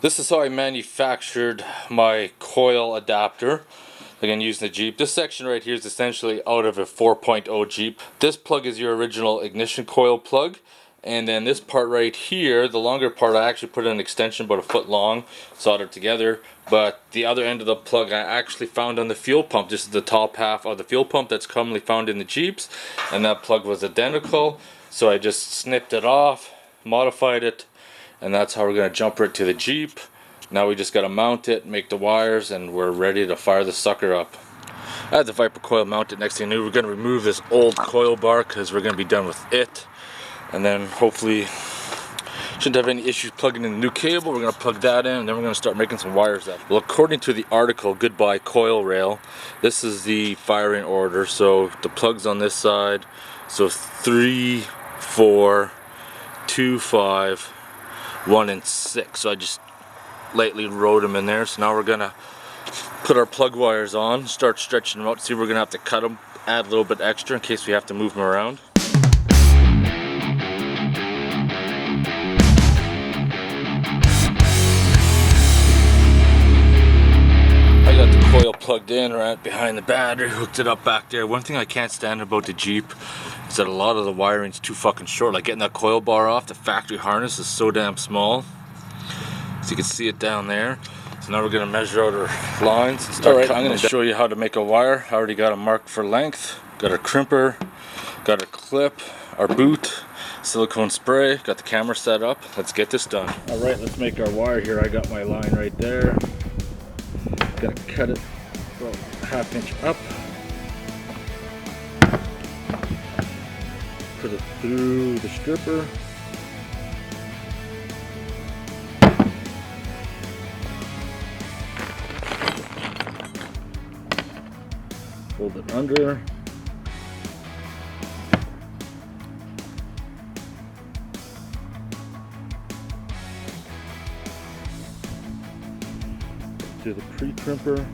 This is how I manufactured my coil adapter. Again, using the Jeep. This section right here is essentially out of a 4.0 Jeep. This plug is your original ignition coil plug. And then this part right here, the longer part, I actually put an extension about a foot long, soldered together. But the other end of the plug I actually found on the fuel pump. This is the top half of the fuel pump that's commonly found in the Jeeps. And that plug was identical. So I just snipped it off, modified it, and that's how we're going to jumper it to the Jeep. Now we just got to mount it, make the wires, and we're ready to fire the sucker up. I had the Viper coil mounted. Next thing I knew, we're going to remove this old coil bar because we're going to be done with it. And then hopefully shouldn't have any issues plugging in the new cable. We're going to plug that in, and then we're going to start making some wires up. Well, according to the article, Goodbye Coil Rail, this is the firing order. So the plugs on this side, so 3, 4, 2, 5, 1, and 6. So I just lightly wrote them in there. So now we're gonna put our plug wires on, start stretching them out. See, we're gonna have to cut them, add a little bit extra in case we have to move them around. I got the coil plugged in right behind the battery, hooked it up back there. One thing I can't stand about the Jeep is that a lot of the wiring's too fucking short. Like getting that coil bar off, the factory harness is so damn small. So you can see it down there. So now we're going to measure out our lines and start cutting. I'm going to show you how to make a wire. I already got a mark for length, got our crimper, got our clip, our boot, silicone spray, got the camera set up. Let's get this done. Alright, let's make our wire here. I got my line right there. Got to cut it about 1/2 inch up. Put it through the stripper. Hold it under. Do the pre-crimper.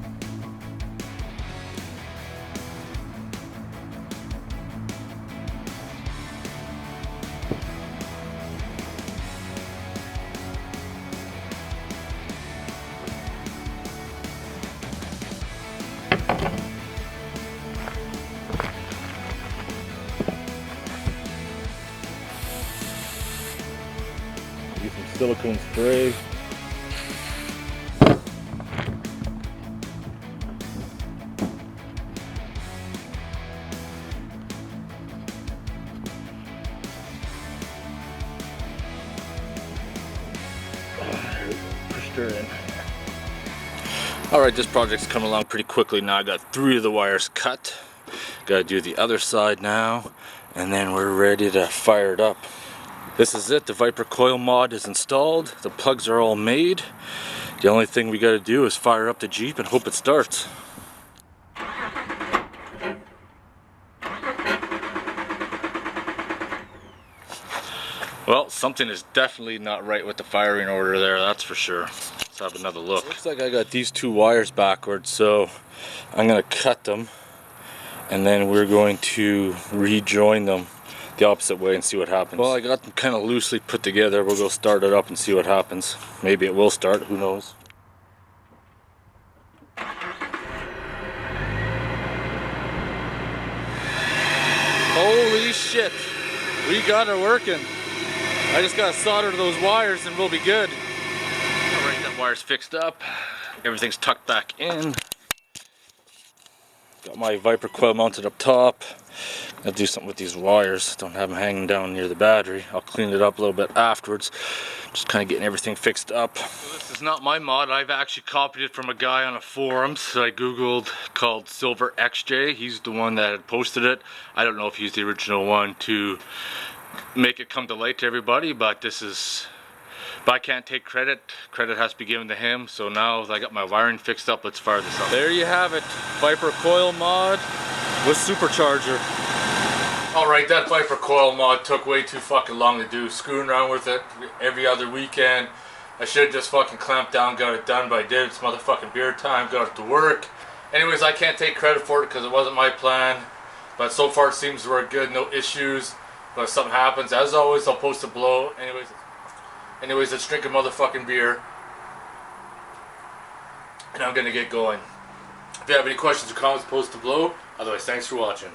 Use some silicone spray. Pushed her in. Alright, this project's coming along pretty quickly now. I got 3 of the wires cut. Gotta do the other side now, and then we're ready to fire it up. This is it. The Viper coil mod is installed. The plugs are all made. The only thing we got to do is fire up the Jeep and hope it starts. Well, something is definitely not right with the firing order there, that's for sure. Let's have another look. Looks like I got these 2 wires backwards, so I'm going to cut them and then we're going to rejoin them the opposite way and see what happens. Well, I got them kind of loosely put together. We'll go start it up and see what happens. Maybe it will start, who knows. Holy shit, we got her working. I just gotta solder those wires and we'll be good. Alright, that wire's fixed up. Everything's tucked back in. Got my Viper coil mounted up top. I'll do something with these wires. Don't have them hanging down near the battery. I'll clean it up a little bit afterwards. Just kind of getting everything fixed up. So this is not my mod. I've actually copied it from a guy on a forum that I googled called Silver XJ. He's the one that had posted it. I don't know if he's the original one to make it come to light to everybody, but this is... But I can't take credit. Credit has to be given to him. So now I got my wiring fixed up. Let's fire this up. There you have it. Viper coil mod with supercharger. Alright, that Viper coil mod took way too fucking long to do. Screwing around with it every other weekend. I should have just fucking clamped down, got it done, but I did. It's motherfucking beer time, got it to work. Anyways, I can't take credit for it because it wasn't my plan. But so far it seems to work good, no issues. But if something happens, as always, I'll post it below. Anyways, let's drink a motherfucking beer. and I'm gonna get going. If you have any questions or comments, post them below. Otherwise, thanks for watching.